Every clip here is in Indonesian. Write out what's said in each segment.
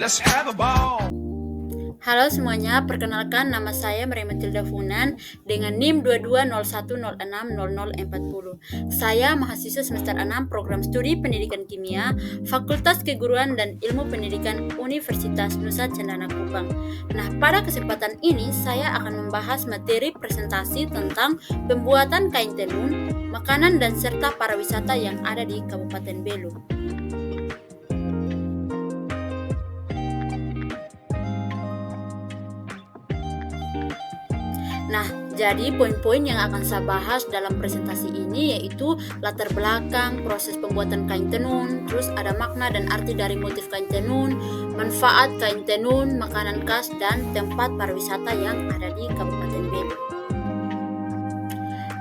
Let's have a ball. Halo semuanya, perkenalkan nama saya Maria Matilda Funan dengan NIM 2201060040. Saya mahasiswa semester 6 Program Studi Pendidikan Kimia, Fakultas Keguruan dan Ilmu Pendidikan Universitas Nusa Cendana Kupang. Nah, pada kesempatan ini saya akan membahas materi presentasi tentang pembuatan kain tenun, makanan dan serta pariwisata yang ada di Kabupaten Belu. Nah, jadi poin-poin yang akan saya bahas dalam presentasi ini yaitu latar belakang, proses pembuatan kain tenun, terus ada makna dan arti dari motif kain tenun, manfaat kain tenun, makanan khas, dan tempat pariwisata yang ada di Kabupaten Belu.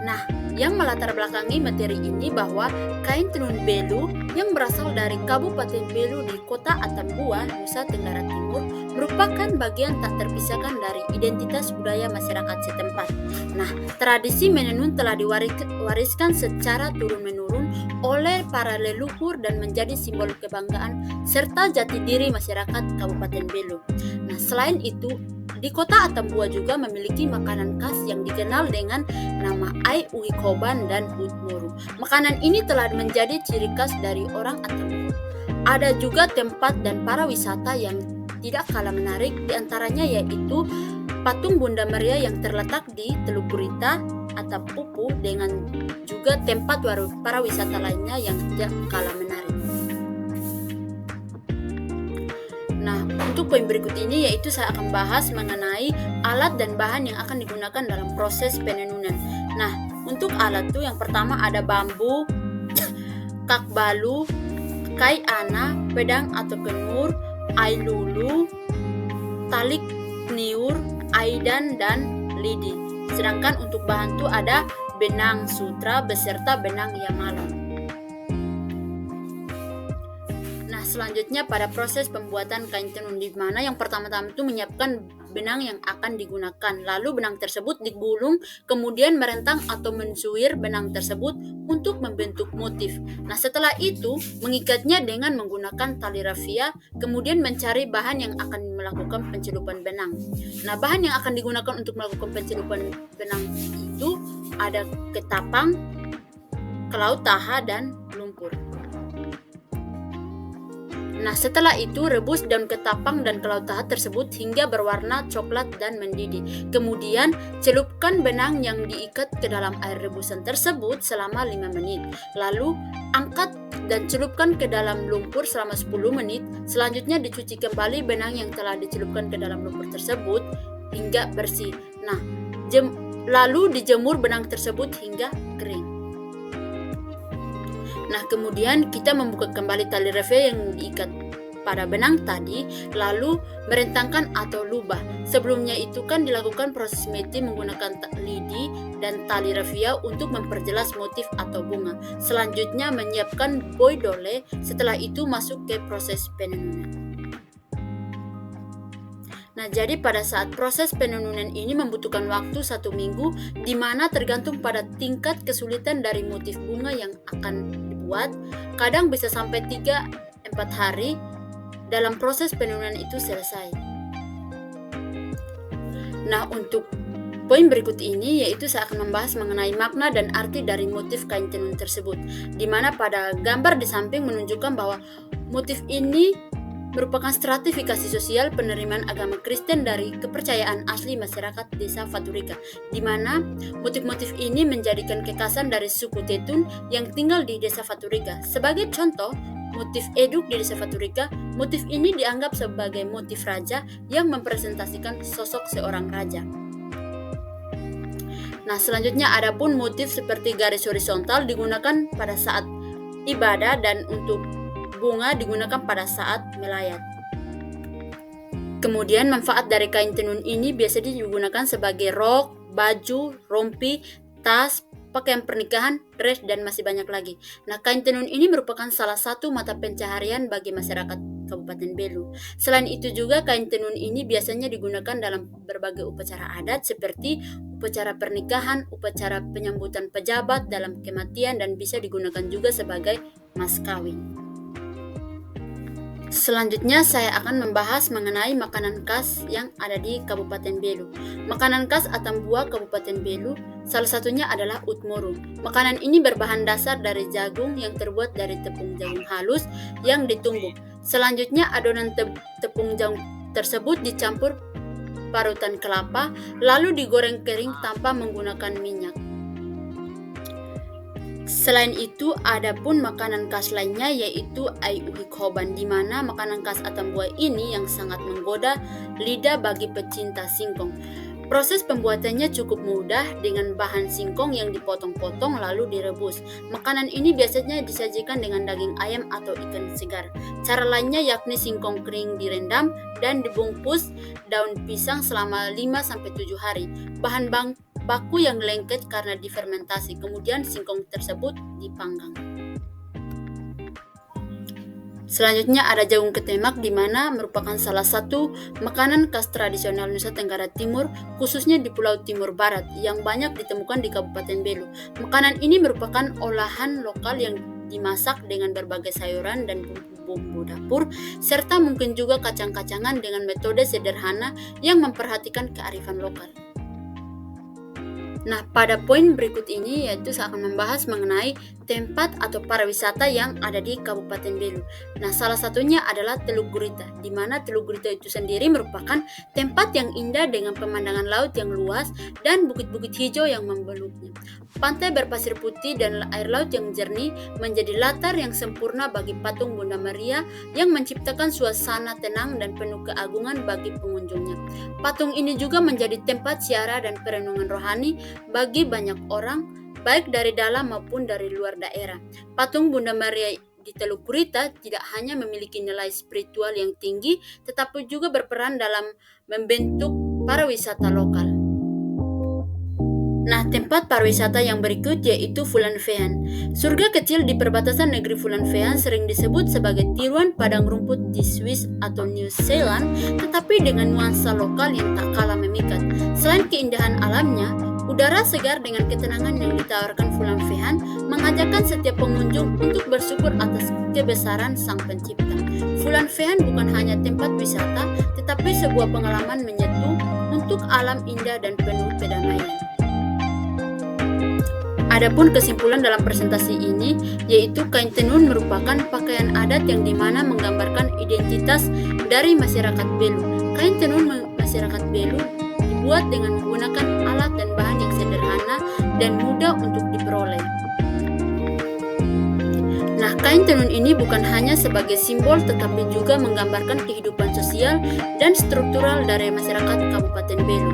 Nah, yang melatar belakangi materi ini bahwa kain tenun Belu yang berasal dari Kabupaten Belu di Kota Atambua, Nusa Tenggara Timur merupakan bagian tak terpisahkan dari identitas budaya masyarakat setempat. Nah, tradisi menenun telah diwariskan secara turun-menurun oleh para leluhur dan menjadi simbol kebanggaan serta jati diri masyarakat Kabupaten Belu. Nah, selain itu, di Kota Atambua juga memiliki makanan khas yang dikenal dengan nama Ai Uwi Koban dan Utmuru. Makanan ini telah menjadi ciri khas dari orang Atambua. Ada juga tempat dan pariwisata yang tidak kalah menarik, diantaranya yaitu patung Bunda Maria yang terletak di Teluk Gurita atau Pupu, dengan juga tempat pariwisata lainnya yang tidak kalah menarik. Nah, untuk poin berikut ini yaitu saya akan bahas mengenai alat dan bahan yang akan digunakan dalam proses penenunan. Nah, untuk alat itu yang pertama ada bambu, kak balu, kai ana, pedang atau kenur, ai lulu, talik niur, aidan, dan lidi. Sedangkan untuk bahan itu ada benang sutra beserta benang yamalan. Nah, selanjutnya pada proses pembuatan kain tenun, di mana yang pertama-tama itu menyiapkan benang yang akan digunakan. Lalu benang tersebut digulung, kemudian merentang atau mensuir benang tersebut untuk membentuk motif. Nah, setelah itu mengikatnya dengan menggunakan tali rafia, kemudian mencari bahan yang akan melakukan pencelupan benang. Nah, bahan yang akan digunakan untuk melakukan pencelupan benang itu ada ketapang, kelaut taha, dan lumpur. Nah, setelah itu rebus daun ketapang dan kelaut taha tersebut hingga berwarna coklat dan mendidih. Kemudian celupkan benang yang diikat ke dalam air rebusan tersebut selama 5 menit. Lalu angkat dan celupkan ke dalam lumpur selama 10 menit. Selanjutnya dicuci kembali benang yang telah dicelupkan ke dalam lumpur tersebut hingga bersih. Nah, lalu dijemur benang tersebut hingga kering. Nah, kemudian kita membuka kembali tali rafia yang diikat pada benang tadi, lalu merentangkan atau lubah. Sebelumnya itu kan dilakukan proses meti menggunakan lidi dan tali rafia untuk memperjelas motif atau bunga. Selanjutnya menyiapkan boy dole, setelah itu masuk ke proses penenunan. Nah, jadi pada saat proses penenunan ini membutuhkan waktu 1 minggu, di mana tergantung pada tingkat kesulitan dari motif bunga yang akan dibuat. Kadang bisa sampai 3-4 hari dalam proses penenunan itu selesai. Nah, untuk poin berikut ini yaitu saya akan membahas mengenai makna dan arti dari motif kain tenun tersebut, di mana pada gambar di samping menunjukkan bahwa motif ini merupakan stratifikasi sosial penerimaan agama Kristen dari kepercayaan asli masyarakat desa Faturika, di mana motif-motif ini menjadikan kekhasan dari suku Tetun yang tinggal di desa Faturika. Sebagai contoh, motif eduk di desa Faturika, motif ini dianggap sebagai motif raja yang mempresentasikan sosok seorang raja. Nah, selanjutnya ada pun motif seperti garis horizontal digunakan pada saat ibadah, dan untuk bunga digunakan pada saat melayat. Kemudian manfaat dari kain tenun ini biasanya digunakan sebagai rok, baju, rompi, tas, pakaian pernikahan, dress, dan masih banyak lagi. Nah, kain tenun ini merupakan salah satu mata pencaharian bagi masyarakat Kabupaten Belu. Selain itu juga kain tenun ini biasanya digunakan dalam berbagai upacara adat seperti upacara pernikahan, upacara penyambutan pejabat dalam kematian, dan bisa digunakan juga sebagai mas kawin. Selanjutnya saya akan membahas mengenai makanan khas yang ada di Kabupaten Belu. Makanan khas Atambua Buah Kabupaten Belu salah satunya adalah utmoro. Makanan ini berbahan dasar dari jagung yang terbuat dari tepung jagung halus yang ditumbuk. Selanjutnya adonan tepung jagung tersebut dicampur parutan kelapa lalu digoreng kering tanpa menggunakan minyak. Selain itu, ada pun makanan khas lainnya yaitu ai uhi khoban, di mana makanan khas Atambua ini yang sangat menggoda lidah bagi pecinta singkong. Proses pembuatannya cukup mudah dengan bahan singkong yang dipotong-potong lalu direbus. Makanan ini biasanya disajikan dengan daging ayam atau ikan segar. Cara lainnya yakni singkong kering direndam dan dibungkus daun pisang selama 5-7 hari. Bahan baku yang lengket karena difermentasi, kemudian singkong tersebut dipanggang. Selanjutnya ada jagung ketemak, di mana merupakan salah satu makanan khas tradisional Nusa Tenggara Timur, khususnya di Pulau Timur Barat, yang banyak ditemukan di Kabupaten Belu. Makanan ini merupakan olahan lokal yang dimasak dengan berbagai sayuran dan bumbu dapur, serta mungkin juga kacang-kacangan dengan metode sederhana yang memperhatikan kearifan lokal. Nah, pada poin berikut ini yaitu saya akan membahas mengenai tempat atau pariwisata yang ada di Kabupaten Belu. Nah, salah satunya adalah Teluk Gurita, di mana Teluk Gurita itu sendiri merupakan tempat yang indah dengan pemandangan laut yang luas dan bukit-bukit hijau yang membeluknya. Pantai berpasir putih dan air laut yang jernih menjadi latar yang sempurna bagi patung Bunda Maria yang menciptakan suasana tenang dan penuh keagungan bagi pengunjungnya. Patung ini juga menjadi tempat ziarah dan perenungan rohani bagi banyak orang, baik dari dalam maupun dari luar daerah. Patung Bunda Maria di Teluk Gurita tidak hanya memiliki nilai spiritual yang tinggi, tetapi juga berperan dalam membentuk pariwisata lokal. Nah, tempat pariwisata yang berikut yaitu Fulan Fehan. Surga kecil di perbatasan negeri Fulan Fehan sering disebut sebagai tiruan padang rumput di Swiss atau New Zealand, tetapi dengan nuansa lokal yang tak kalah memikat. Selain keindahan alamnya, udara segar dengan ketenangan yang ditawarkan Fulan Fehan mengajakkan setiap pengunjung untuk bersyukur atas kebesaran Sang Pencipta. Fulan Fehan bukan hanya tempat wisata, tetapi sebuah pengalaman menyetu untuk alam indah dan penuh kedamaian. Adapun kesimpulan dalam presentasi ini yaitu kain tenun merupakan pakaian adat yang dimana menggambarkan identitas dari masyarakat Belu. Kain tenun masyarakat Belu dibuat dengan menggunakan alat dan bahan yang sederhana dan mudah untuk diperoleh. Nah, kain tenun ini bukan hanya sebagai simbol tetapi juga menggambarkan kehidupan sosial dan struktural dari masyarakat Kabupaten Belu.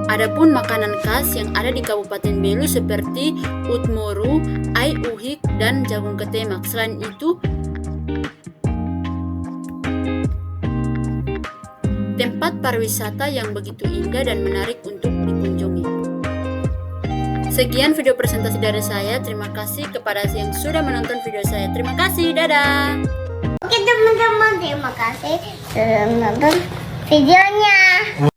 Adapun makanan khas yang ada di Kabupaten Belu seperti utmoro, ai uhik, dan jagung ketemak. Selain itu, tempat pariwisata yang begitu indah dan menarik untuk dikunjungi. Sekian video presentasi dari saya. Terima kasih kepada yang sudah menonton video saya. Terima kasih, dadah. Oke teman-teman, terima kasih sudah menonton videonya.